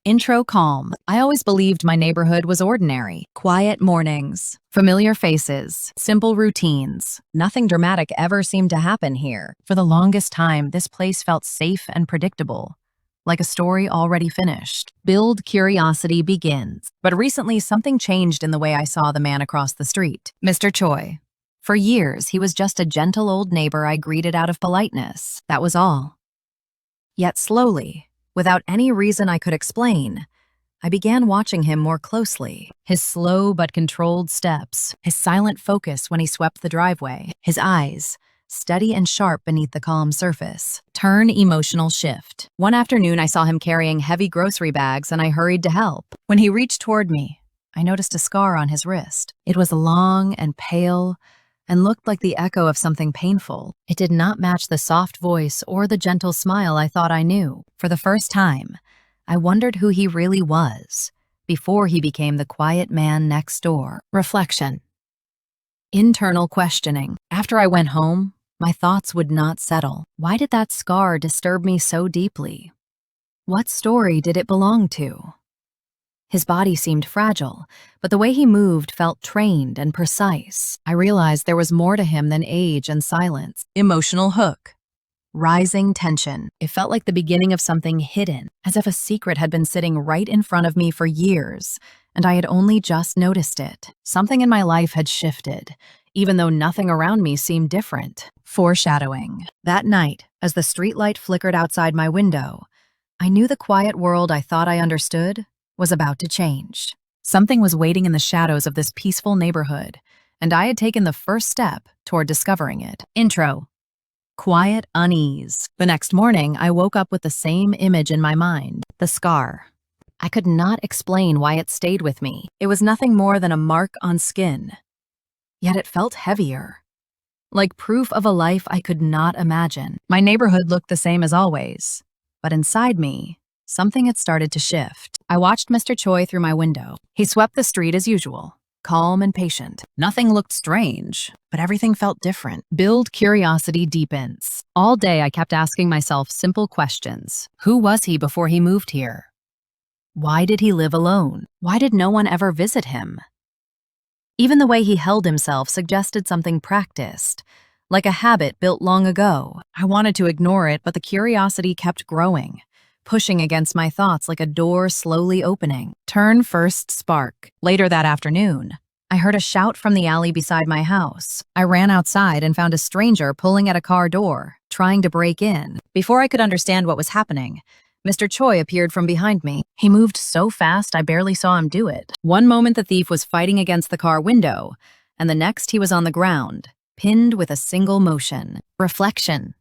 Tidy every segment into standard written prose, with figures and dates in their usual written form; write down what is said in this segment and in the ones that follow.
Intro calm. I always believed my neighborhood was ordinary. Quiet mornings, familiar faces, simple routines. Nothing dramatic ever seemed to happen here. For the longest time, this place felt safe and predictable, like a story already finished. Build curiosity begins. But recently, something changed in the way I saw the man across the street. Mr. Choi. For years, he was just a gentle old neighbor I greeted out of politeness. That was all. Yet slowly, without any reason I could explain, I began watching him more closely. His slow but controlled steps, his silent focus when he swept the driveway, his eyes, steady and sharp beneath the calm surface. Turn emotional shift. One afternoon, I saw him carrying heavy grocery bags and I hurried to help. When he reached toward me, I noticed a scar on his wrist. It was long and pale and looked like the echo of something painful. It did not match the soft voice or the gentle smile I thought I knew. For the first time, I wondered who he really was before he became the quiet man next door. Reflection. Internal questioning. After I went home, my thoughts would not settle. Why did that scar disturb me so deeply? What story did it belong to? His body seemed fragile, but the way he moved felt trained and precise. I realized there was more to him than age and silence. Emotional hook. Rising tension. It felt like the beginning of something hidden, as if a secret had been sitting right in front of me for years, and I had only just noticed it. Something in my life had shifted, even though nothing around me seemed different. Foreshadowing. That night, as the streetlight flickered outside my window, I knew the quiet world I thought I understood was about to change. Something was waiting in the shadows of this peaceful neighborhood, and I had taken the first step toward discovering it. Intro. Quiet unease. The next morning, I woke up with the same image in my mind, the scar. I could not explain why it stayed with me. It was nothing more than a mark on skin. Yet it felt heavier, like proof of a life I could not imagine. My neighborhood looked the same as always, but inside me, something had started to shift. I watched Mr. Choi through my window. He swept the street as usual, calm and patient. Nothing looked strange, but everything felt different. Build curiosity deepens. All day I kept asking myself simple questions. Who was he before he moved here? Why did he live alone? Why did no one ever visit him? Even the way he held himself suggested something practiced, like a habit built long ago. I wanted to ignore it, but the curiosity kept growing, pushing against my thoughts like a door slowly opening. Turn first spark. Later that afternoon, I heard a shout from the alley beside my house. I ran outside and found a stranger pulling at a car door, trying to break in. Before I could understand what was happening, Mr. Choi appeared from behind me. He moved so fast I barely saw him do it. One moment the thief was fighting against the car window, and the next he was on the ground, pinned with a single motion. Reflection.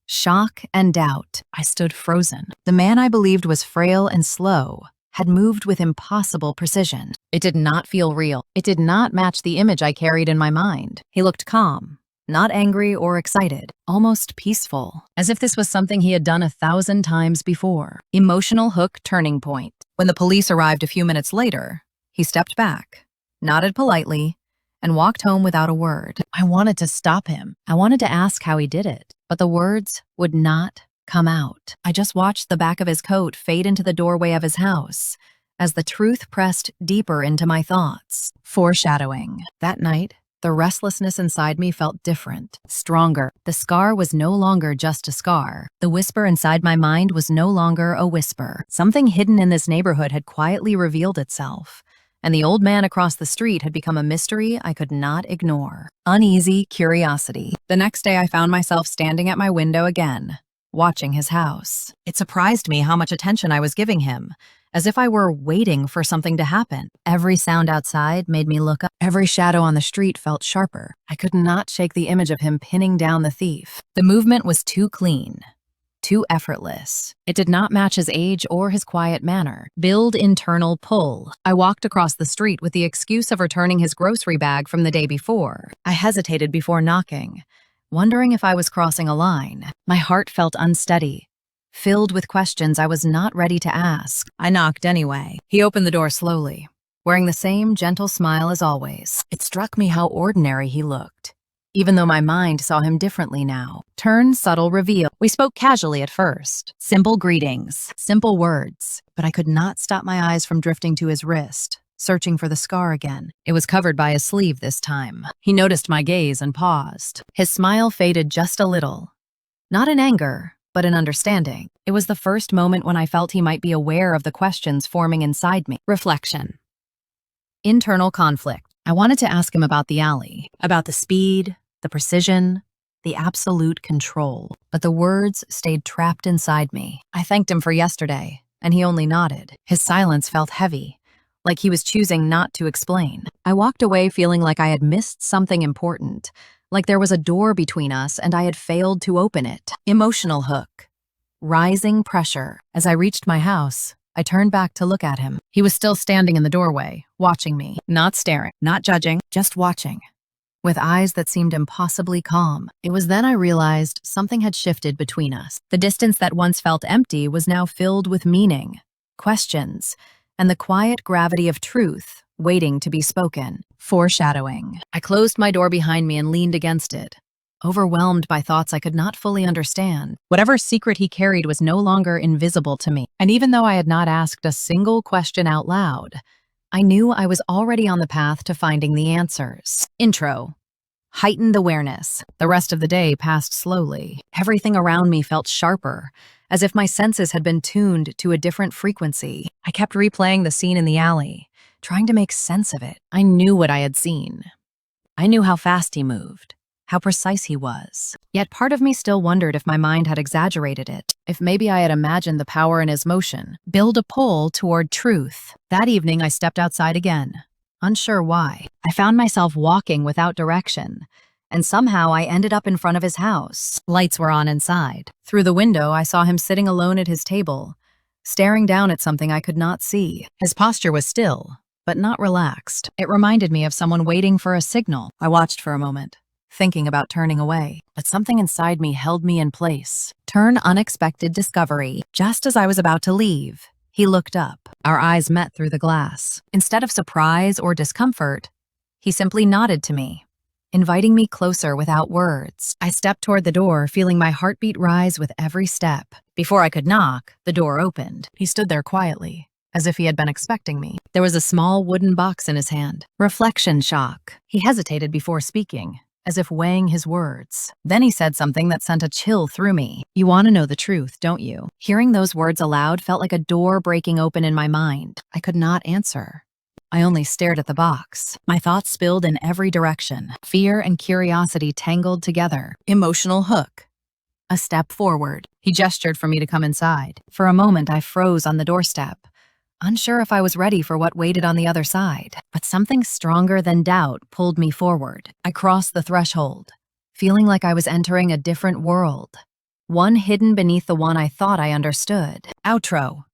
Shock and doubt. I stood frozen. The man I believed was frail and slow had moved with impossible precision. It did not feel real. It did not match the image I carried in my mind. He looked calm, not angry or excited, almost peaceful, as if this was something he had done 1,000 times before. Emotional hook turning point. When the police arrived a few minutes later, he stepped back, nodded politely, and walked home without a word. I wanted to stop him. I wanted to ask how he did it, but the words would not come out. I just watched the back of his coat fade into the doorway of his house as the truth pressed deeper into my thoughts. Foreshadowing. That night, the restlessness inside me felt different, stronger. The scar was no longer just a scar. The whisper inside my mind was no longer a whisper. Something hidden in this neighborhood had quietly revealed itself, and the old man across the street had become a mystery I could not ignore. Uneasy curiosity. The next day I found myself standing at my window again, watching his house. It surprised me how much attention I was giving him, as if I were waiting for something to happen. Every sound outside made me look up. Every shadow on the street felt sharper. I could not shake the image of him pinning down the thief. The movement was too clean, too effortless. It did not match his age or his quiet manner. Build internal pull. I walked across the street with the excuse of returning his grocery bag from the day before. I hesitated before knocking, wondering if I was crossing a line. My heart felt unsteady, filled with questions I was not ready to ask. I knocked anyway. He opened the door slowly, wearing the same gentle smile as always. It struck me how ordinary he looked, even though my mind saw him differently now. Turn, subtle reveal. We spoke casually at first. Simple greetings, simple words. But I could not stop my eyes from drifting to his wrist, searching for the scar again. It was covered by his sleeve this time. He noticed my gaze and paused. His smile faded just a little. Not in anger, but in understanding. It was the first moment when I felt he might be aware of the questions forming inside me. Reflection. Internal conflict. I wanted to ask him about the alley, about the speed, the precision, the absolute control. But the words stayed trapped inside me. I thanked him for yesterday, and he only nodded. His silence felt heavy, like he was choosing not to explain. I walked away feeling like I had missed something important, like there was a door between us and I had failed to open it. Emotional hook. Rising pressure. As I reached my house, I turned back to look at him. He was still standing in the doorway, watching me, not staring, not judging, just watching, with eyes that seemed impossibly calm. It was then I realized something had shifted between us. The distance that once felt empty was now filled with meaning, questions, and the quiet gravity of truth waiting to be spoken. Foreshadowing. I closed my door behind me and leaned against it, overwhelmed by thoughts I could not fully understand. Whatever secret he carried was no longer invisible to me. And even though I had not asked a single question out loud, I knew I was already on the path to finding the answers. Intro. Heightened awareness. The rest of the day passed slowly. Everything around me felt sharper, as if my senses had been tuned to a different frequency. I kept replaying the scene in the alley, trying to make sense of it. I knew what I had seen. I knew how fast he moved, how precise he was. Yet part of me still wondered if my mind had exaggerated it, if maybe I had imagined the power in his motion, build a pull toward truth. That evening I stepped outside again, unsure why. I found myself walking without direction, and somehow I ended up in front of his house. Lights were on inside. Through the window, I saw him sitting alone at his table, staring down at something I could not see. His posture was still, but not relaxed. It reminded me of someone waiting for a signal. I watched for a moment, thinking about turning away, but something inside me held me in place. Turn unexpected discovery. Just as I was about to leave, he looked up. Our eyes met through the glass. Instead of surprise or discomfort, he simply nodded to me, inviting me closer without words. I stepped toward the door, feeling my heartbeat rise with every step. Before I could knock, the door opened. He stood there quietly, as if he had been expecting me. There was a small wooden box in his hand. Reflection shock. He hesitated before speaking, as if weighing his words. Then he said something that sent a chill through me. "You want to know the truth, don't you?" Hearing those words aloud felt like a door breaking open in my mind. I could not answer. I only stared at the box. My thoughts spilled in every direction. Fear and curiosity tangled together. Emotional hook. A step forward. He gestured for me to come inside. For a moment, I froze on the doorstep, unsure if I was ready for what waited on the other side. But something stronger than doubt pulled me forward. I crossed the threshold, feeling like I was entering a different world, one hidden beneath the one I thought I understood. Outro.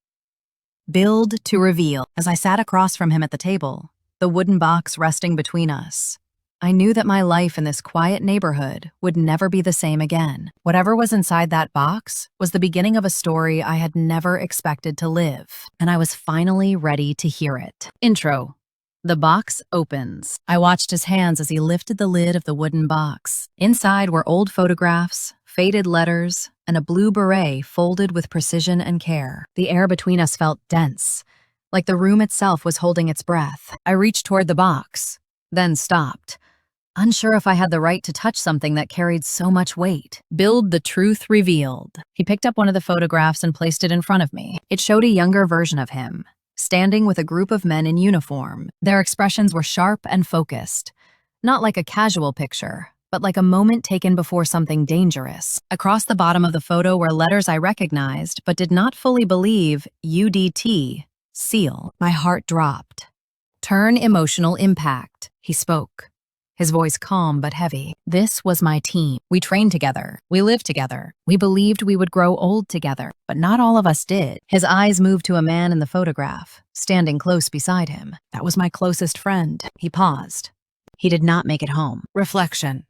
Build to reveal. As I sat across from him at the table, the wooden box resting between us, I knew that my life in this quiet neighborhood would never be the same again. Whatever was inside that box was the beginning of a story I had never expected to live, and I was finally ready to hear it. Intro. The box opens. I watched his hands as he lifted the lid of the wooden box. Inside were old photographs, faded letters, and a blue beret folded with precision and care. The air between us felt dense, like the room itself was holding its breath. I reached toward the box, then stopped, unsure if I had the right to touch something that carried so much weight. Build the truth revealed. He picked up one of the photographs and placed it in front of me. It showed a younger version of him, standing with a group of men in uniform. Their expressions were sharp and focused, not like a casual picture, but like a moment taken before something dangerous. Across the bottom of the photo were letters I recognized but did not fully believe. UDT SEAL. My heart dropped. Turn emotional impact. He spoke, his voice calm but heavy. This was my team. We trained together. We lived together. We believed we would grow old together, but not all of us did. His eyes moved to a man in the photograph, standing close beside him. That was my closest friend. He paused. He did not make it home. Reflection.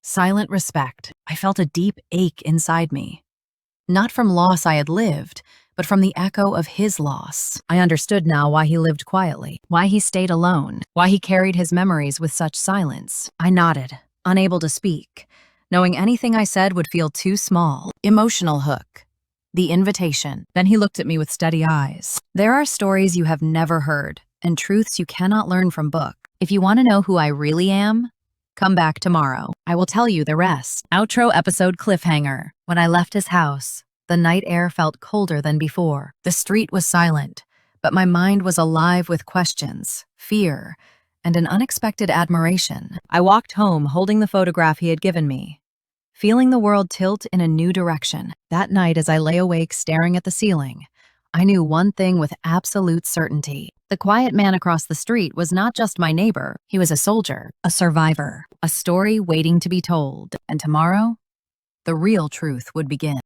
Silent respect. I felt a deep ache inside me. Not from loss I had lived, but from the echo of his loss. I understood now why he lived quietly, why he stayed alone, why he carried his memories with such silence. I nodded, unable to speak, knowing anything I said would feel too small. Emotional hook. The invitation. Then he looked at me with steady eyes. There are stories you have never heard, and truths you cannot learn from book. If you want to know who I really am, come back tomorrow. I will tell you the rest. Outro episode cliffhanger. When I left his house, the night air felt colder than before. The street was silent, but my mind was alive with questions, fear, and an unexpected admiration. I walked home holding the photograph he had given me, feeling the world tilt in a new direction. That night, as I lay awake staring at the ceiling, I knew one thing with absolute certainty. The quiet man across the street was not just my neighbor. He was a soldier, a survivor, a story waiting to be told. And tomorrow, the real truth would begin.